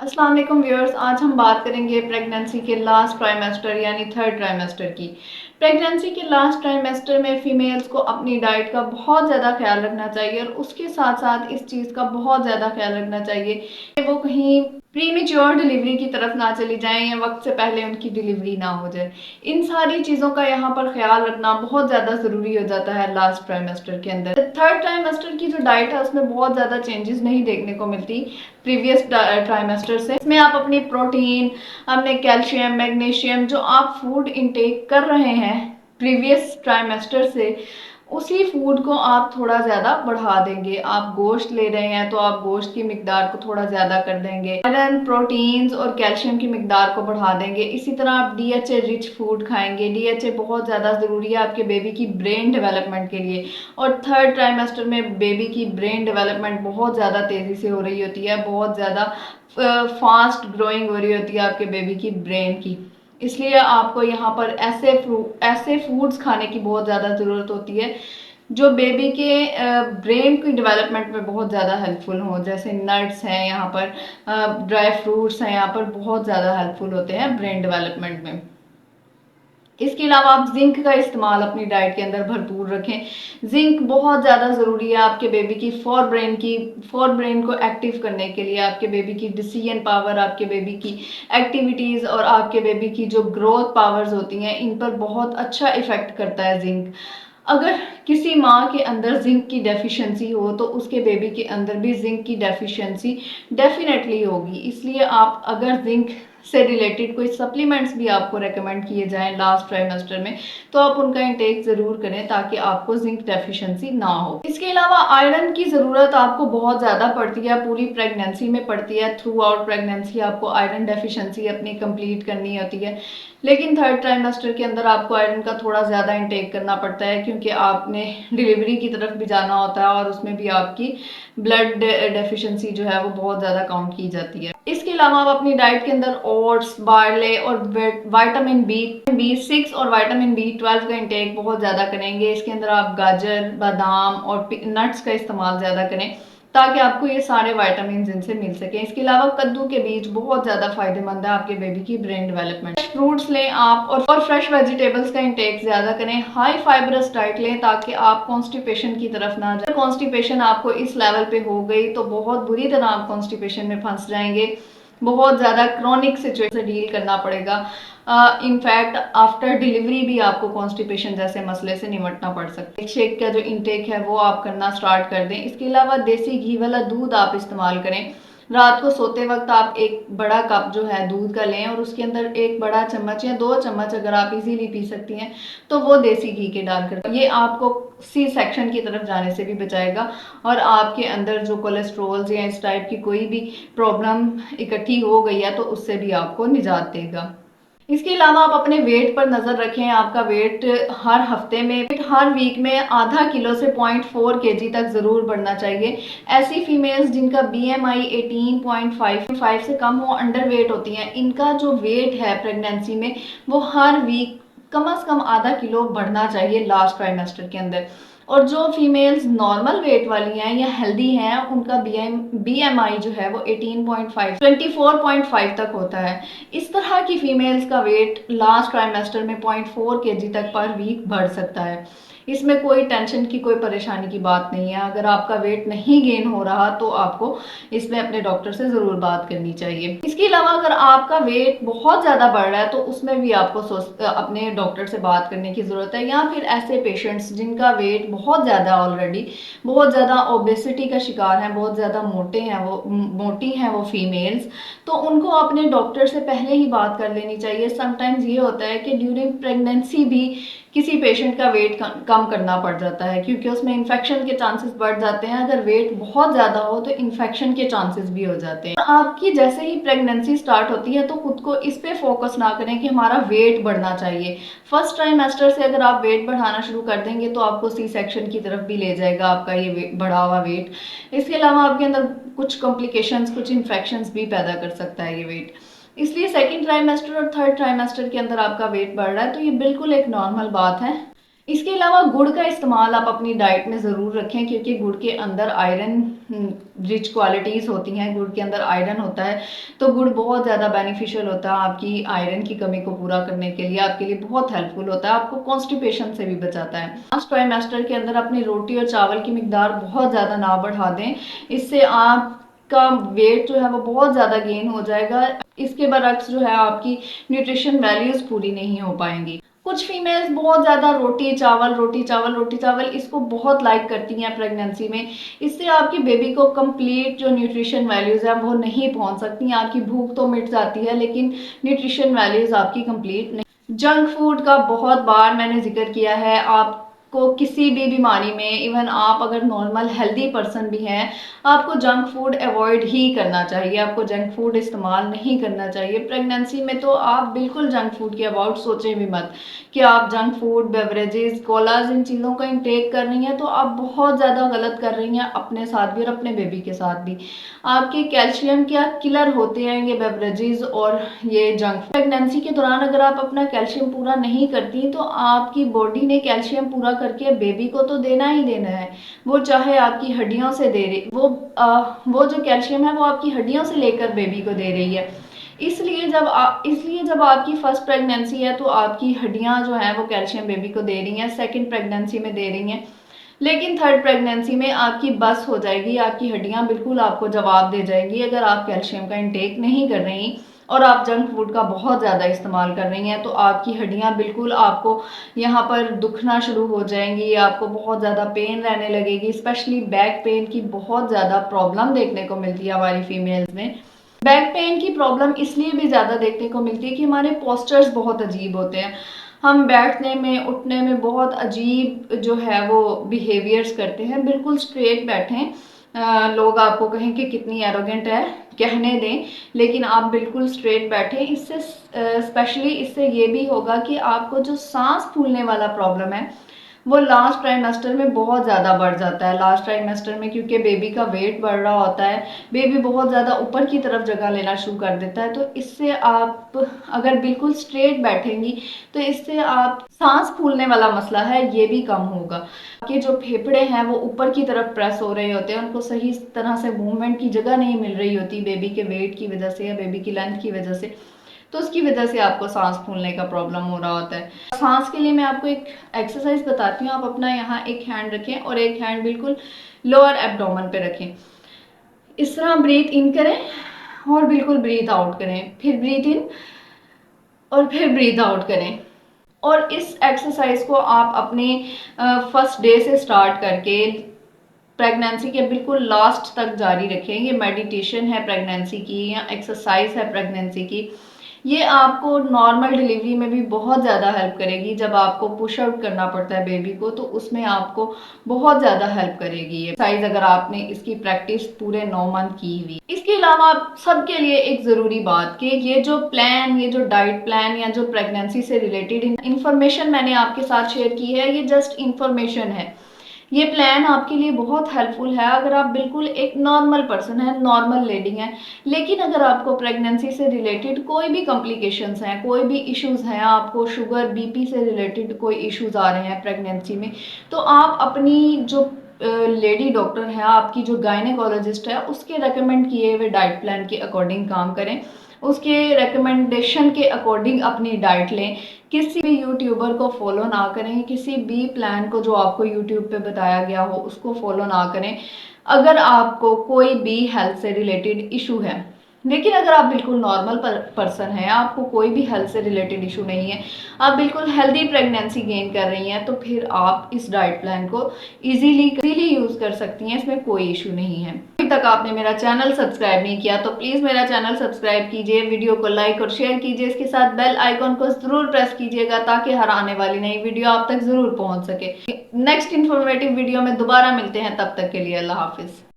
अस्सलाम वालेकुम व्यूअर्स, आज हम बात करेंगे प्रेगनेंसी के लास्ट ट्राइमेस्टर यानी थर्ड ट्राइमेस्टर की। प्रेगनेंसी के लास्ट ट्राइमेस्टर में फ़ीमेल्स को अपनी डाइट का बहुत ज़्यादा ख्याल रखना चाहिए और उसके साथ साथ इस चीज़ का बहुत ज़्यादा ख्याल रखना चाहिए कि वो कहीं प्रीमेच्योर डिलीवरी की तरफ ना चली जाएं या वक्त से पहले उनकी डिलीवरी ना हो जाए। इन सारी चीज़ों का यहाँ पर ख्याल रखना बहुत ज़्यादा ज़रूरी हो जाता है लास्ट ट्राइमेस्टर के अंदर। थर्ड ट्राइमेस्टर की जो डाइट है उसमें बहुत ज़्यादा चेंजेस नहीं देखने को मिलती प्रीवियस ट्राइमेस्टर से। इसमें आप अपनी प्रोटीन, अपने कैल्शियम, मैग्नीशियम जो आप फूड इंटेक कर रहे हैं प्रीवियस ट्राइमेस्टर से, उसी फूड को आप थोड़ा ज़्यादा बढ़ा देंगे। आप गोश्त ले रहे हैं तो आप गोश्त की मिकदार को थोड़ा ज़्यादा कर देंगे। आयरन, प्रोटीन्स और कैल्शियम की मिकदार को बढ़ा देंगे। इसी तरह आप डीएचए रिच फूड खाएंगे। डीएचए बहुत ज़्यादा ज़रूरी है आपके बेबी की ब्रेन डेवलपमेंट के लिए। और थर्ड ट्राइमेस्टर में बेबी की ब्रेन डेवलपमेंट बहुत ज़्यादा तेज़ी से हो रही होती है, बहुत ज़्यादा फास्ट ग्रोइंग हो रही होती है आपके बेबी की ब्रेन की। इसलिए आपको यहाँ पर ऐसे फूड्स खाने की बहुत ज़्यादा ज़रूरत होती है जो बेबी के ब्रेन की डेवलपमेंट में बहुत ज़्यादा हेल्पफुल हो। जैसे नट्स हैं, यहाँ पर ड्राई फ्रूट्स हैं, यहाँ पर बहुत ज़्यादा हेल्पफुल होते हैं ब्रेन डेवलपमेंट में। इसके अलावा आप जिंक का इस्तेमाल अपनी डाइट के अंदर भरपूर रखें। जिंक बहुत ज़्यादा ज़रूरी है आपके बेबी की फॉर ब्रेन को एक्टिव करने के लिए, आपके बेबी की डिसीजन पावर, आपके बेबी की एक्टिविटीज़ और आपके बेबी की जो ग्रोथ पावर्स होती हैं, इन पर बहुत अच्छा इफेक्ट करता है जिंक। अगर किसी माँ के अंदर जिंक की डेफिशिएंसी हो तो उसके बेबी के अंदर भी जिंक की डेफिशिएंसी डेफिनेटली होगी। इसलिए आप अगर जिंक से रिलेटेड कोई सप्लीमेंट्स भी आपको रेकमेंड किए जाएं लास्ट ट्राइमेस्टर में, तो आप उनका इंटेक ज़रूर करें ताकि आपको जिंक डेफिशिएंसी ना हो। इसके अलावा आयरन की ज़रूरत आपको बहुत ज़्यादा पड़ती है, पूरी प्रेगनेंसी में पड़ती है। थ्रू आउट प्रेगनेंसी आपको आयरन डेफिशिएंसी अपनी कंप्लीट करनी होती है, लेकिन थर्ड ट्राइमेस्टर के अंदर आपको आयरन का थोड़ा ज़्यादा इंटेक करना पड़ता है क्योंकि आपने डिलीवरी की तरफ भी जाना होता है और उसमें भी आपकी ब्लड डेफिशिएंसी जो है वो बहुत ज़्यादा काउंट की जाती है। इसके अलावा आप अपनी डाइट के अंदर ओट्स, बार्ले और विटामिन बी 6 और विटामिन बी 12 का इंटेक बहुत ज़्यादा करेंगे। इसके अंदर आप गाजर, बादाम और नट्स का इस्तेमाल ज़्यादा करें ताकि आपको ये सारे विटामिन इनसे मिल सके। इसके अलावा कद्दू के बीज बहुत ज़्यादा फायदेमंद है आपके बेबी की ब्रेन डेवलपमेंट। फ्रूट्स लें आप और फ्रेश वेजिटेबल्स का इंटेक ज़्यादा करें। हाई फाइबरस डाइट लें ताकि आप कॉन्स्टिपेशन की तरफ ना जाए। कॉन्स्टिपेशन आपको इस लेवल पे हो गई तो बहुत बुरी तरह आप कॉन्स्टिपेशन में फंस जाएंगे, बहुत ज़्यादा क्रॉनिक सिचुएशन से डील करना पड़ेगा। इनफैक्ट आफ्टर डिलीवरी भी आपको कॉन्स्टिपेशन जैसे मसले से निपटना पड़ सकता है। शेक का जो इंटेक है वो आप करना स्टार्ट कर दें। इसके अलावा देसी घी वाला दूध आप इस्तेमाल करें। रात को सोते वक्त आप एक बड़ा कप जो है दूध का लें और उसके अंदर एक बड़ा चम्मच या 2 चम्मच अगर आप इजीली पी सकती हैं तो वो देसी घी के डालकर, ये आपको सी सेक्शन की तरफ जाने से भी बचाएगा और आपके अंदर जो कोलेस्ट्रोल या इस टाइप की कोई भी प्रॉब्लम इकट्ठी हो गई है तो उससे भी आपको निजात देगा। इसके अलावा आप अपने वेट पर नज़र रखें। आपका वेट हर हफ्ते में, हर वीक में आधा किलो से 0.4 kg तक ज़रूर बढ़ना चाहिए। ऐसी फीमेल्स जिनका BMI 18.5 से कम हो, अंडर वेट होती हैं, इनका जो वेट है प्रेगनेंसी में वो हर वीक कम से कम आधा किलो बढ़ना चाहिए लास्ट ट्राइमेस्टर के अंदर। और जो फीमेल्स नॉर्मल वेट वाली हैं या हेल्दी हैं उनका BMI जो है वो 18.5 24.5 तक होता है। इस तरह की फीमेल्स का वेट लास्ट ट्राइमेस्टर में 0.4 kg तक पर वीक बढ़ सकता है। इसमें कोई टेंशन की, कोई परेशानी की बात नहीं है। अगर आपका वेट नहीं गेन हो रहा तो आपको इसमें अपने डॉक्टर से ज़रूर बात करनी चाहिए। इसके अलावा अगर आपका वेट बहुत ज़्यादा बढ़ रहा है तो उसमें भी आपको अपने डॉक्टर से बात करने की ज़रूरत है। या फिर ऐसे पेशेंट्स जिनका वेट बहुत ज़्यादा ऑलरेडी, बहुत ज़्यादा ओबेसिटी का शिकार हैं, बहुत ज़्यादा मोटी हैं वो फीमेल्स, तो उनको अपने डॉक्टर से पहले ही बात कर लेनी चाहिए। समटाइम्स ये होता है कि ड्यूरिंग प्रेगनेंसी भी किसी पेशेंट का वेट कम करना पड़ जाता है क्योंकि उसमें इन्फेक्शन के चांसेस बढ़ जाते हैं। अगर वेट बहुत ज़्यादा हो तो इन्फेक्शन के चांसेस भी हो जाते हैं। आपकी जैसे ही प्रेगनेंसी स्टार्ट होती है तो खुद को इस पे फोकस ना करें कि हमारा वेट बढ़ना चाहिए। फर्स्ट ट्राइमेस्टर से अगर आप वेट बढ़ाना शुरू कर देंगे तो आपको सी सेक्शन की तरफ भी ले जाएगा आपका ये बढ़ा हुआ वेट। इसके अलावा आपके अंदर कुछ कॉम्प्लिकेशंस, कुछ इन्फेक्शंस भी पैदा कर सकता है ये वेट। इसलिए सेकेंड ट्राइमेस्टर और थर्ड ट्राइमेस्टर के अंदर आपका वेट बढ़ रहा है तो ये बिल्कुल एक नॉर्मल बात है। इसके अलावा गुड़ का इस्तेमाल आप अपनी डाइट में ज़रूर रखें, क्योंकि गुड़ के अंदर आयरन रिच क्वालिटीज़ होती हैं, गुड़ के अंदर आयरन होता है। तो गुड़ बहुत ज़्यादा बेनिफिशियल होता है आपकी आयरन की कमी को पूरा करने के लिए, आपके लिए बहुत हेल्पफुल होता है, आपको कॉन्स्टिपेशन से भी बचाता है। लास्ट ट्राइमेस्टर के अंदर अपनी रोटी और चावल की मिकदार बहुत ज़्यादा ना बढ़ा दें, इससे आपका वेट जो है वो बहुत ज़्यादा गेन हो जाएगा। इसके बरक्स जो है आपकी न्यूट्रिशन वैल्यूज़ पूरी नहीं हो पाएंगी। कुछ फीमेल्स बहुत ज़्यादा रोटी चावल रोटी चावल रोटी चावल इसको बहुत लाइक करती हैं प्रेगनेंसी में। इससे आपकी बेबी को कंप्लीट जो न्यूट्रिशन वैल्यूज़ हैं वो नहीं पहुंच सकती। आपकी भूख तो मिट जाती है लेकिन न्यूट्रिशन वैल्यूज़ आपकी कंप्लीट नहीं। जंक फूड का बहुत बार मैंने जिक्र किया है। आपको किसी भी बीमारी में, इवन आप अगर नॉर्मल हेल्दी पर्सन भी हैं, आपको जंक फूड अवॉइड ही करना चाहिए, आपको जंक फूड इस्तेमाल नहीं करना चाहिए। प्रेगनेंसी में तो आप बिल्कुल जंक फूड के अबाउट सोचें भी मत कि आप जंक फूड, बेवरेजेस, कोलाज इन चीज़ों का इंटेक कर रही हैं, तो आप बहुत ज़्यादा गलत कर रही हैं अपने साथ भी और अपने बेबी के साथ भी। आपके कैल्शियम क्या किलर होते हैं ये बेवरेजेस और ये जंक। प्रेगनेंसी के दौरान अगर आप अपना कैल्शियम पूरा नहीं करती तो आपकी बॉडी ने कैल्शियम पूरा करके बेबी को तो देना ही देना है। वो चाहे आपकी हड्डियों से दे रही, वो जो कैल्शियम है वो आपकी हड्डियों से लेकर बेबी को दे रही है। इसलिए जब आपकी फर्स्ट प्रेगनेंसी है तो आपकी हड्डियां जो हैं वो कैल्शियम बेबी को दे रही हैं, सेकंड प्रेगनेंसी में दे रही हैं, लेकिन थर्ड प्रेगनेंसी में आपकी बस हो जाएगी, आपकी हड्डियां बिल्कुल आपको जवाब दे जाएंगी अगर आप कैल्शियम का इंटेक नहीं कर रही और आप जंक फूड का बहुत ज़्यादा इस्तेमाल कर रही हैं। तो आपकी हड्डियां बिल्कुल आपको यहाँ पर दुखना शुरू हो जाएंगी, आपको बहुत ज़्यादा पेन रहने लगेगी। स्पेशली बैक पेन की बहुत ज़्यादा प्रॉब्लम देखने को मिलती है हमारी फीमेल्स में। बैक पेन की प्रॉब्लम इसलिए भी ज़्यादा देखने को मिलती है कि हमारे पोस्चर्स बहुत अजीब होते हैं। हम बैठने में, उठने में बहुत अजीब जो है वो बिहेवियर्स करते हैं। बिल्कुल स्ट्रेट बैठें। लोग आपको कहें कि कितनी एरोगेंट है, कहने दें, लेकिन आप बिल्कुल स्ट्रेट बैठें। इससे स्पेशली इससे ये भी होगा कि आपको जो सांस फूलने वाला प्रॉब्लम है वो लास्ट ट्राइमेस्टर में बहुत ज़्यादा बढ़ जाता है। लास्ट ट्राइमेस्टर में क्योंकि बेबी का वेट बढ़ रहा होता है, बेबी बहुत ज़्यादा ऊपर की तरफ जगह लेना शुरू कर देता है। तो इससे आप अगर बिल्कुल स्ट्रेट बैठेंगी तो इससे आप सांस फूलने वाला मसला है ये भी कम होगा। आपके जो फेफड़े हैं वो ऊपर की तरफ प्रेस हो रहे होते हैं, उनको सही तरह से मूवमेंट की जगह नहीं मिल रही होती बेबी के वेट की वजह से या बेबी की लेंथ की वजह से। तो उसकी वजह से आपको सांस फूलने का प्रॉब्लम हो रहा होता है। सांस के लिए मैं आपको एक एक्सरसाइज बताती हूँ। आप अपना यहाँ एक हैंड रखें और एक हैंड बिल्कुल लोअर एब्डोमेन पे रखें। इस तरह ब्रीथ इन करें और बिल्कुल ब्रीथ आउट करें, फिर ब्रीथ इन और फिर ब्रीथ आउट करें। और इस एक्सरसाइज को आप अपने फर्स्ट डे से स्टार्ट करके प्रेगनेंसी के बिल्कुल लास्ट तक जारी रखें। ये मेडिटेशन है प्रेगनेंसी की या एक्सरसाइज है प्रेगनेंसी की। ये आपको नॉर्मल डिलीवरी में भी बहुत ज़्यादा हेल्प करेगी। जब आपको पुश आउट करना पड़ता है बेबी को तो उसमें आपको बहुत ज़्यादा हेल्प करेगी ये एक्सरसाइज, अगर आपने इसकी प्रैक्टिस पूरे 9 मंथ की हुई। इसके अलावा सबके लिए एक ज़रूरी बात कि ये जो प्लान, ये जो डाइट प्लान या जो प्रेगनेंसी से रिलेटेड इंफॉर्मेशन मैंने आपके साथ शेयर की है, ये जस्ट इंफॉर्मेशन है। ये प्लान आपके लिए बहुत हेल्पफुल है अगर आप बिल्कुल एक नॉर्मल पर्सन है, नॉर्मल लेडी हैं। लेकिन अगर आपको प्रेगनेंसी से रिलेटेड कोई भी कॉम्प्लिकेशंस हैं, कोई भी इश्यूज हैं, आपको शुगर बीपी से रिलेटेड कोई इश्यूज आ रहे हैं प्रेगनेंसी में, तो आप अपनी जो लेडी डॉक्टर है, आपकी जो गायनेकोलॉजिस्ट है, उसके रेकमेंड किए हुए डाइट प्लान के अकॉर्डिंग काम करें, उसके रिकमेंडेशन के अकॉर्डिंग अपनी डाइट लें। किसी भी यूट्यूबर को फॉलो ना करें, किसी भी प्लान को जो आपको यूट्यूब पे बताया गया हो उसको फॉलो ना करें अगर आपको कोई भी हेल्थ से रिलेटेड इशू है। लेकिन अगर आप बिल्कुल नॉर्मल पर्सन हैं, आपको कोई भी हेल्थ से रिलेटेड इशू नहीं है, आप बिल्कुल हेल्दी प्रेगनेंसी गेन कर रही हैं, तो फिर आप इस डाइट प्लान को इजीली यूज कर सकती हैं, इसमें कोई इशू नहीं है। अभी तक आपने मेरा चैनल सब्सक्राइब नहीं किया तो प्लीज मेरा चैनल सब्सक्राइब कीजिए, वीडियो को लाइक और शेयर कीजिए, इसके साथ बेल आइकॉन को जरूर प्रेस कीजिएगा ताकि हर आने वाली नई वीडियो आप तक जरूर पहुंच सके। नेक्स्ट इन्फॉर्मेटिव वीडियो में दोबारा मिलते हैं, तब तक के लिए अल्लाह हाफिज।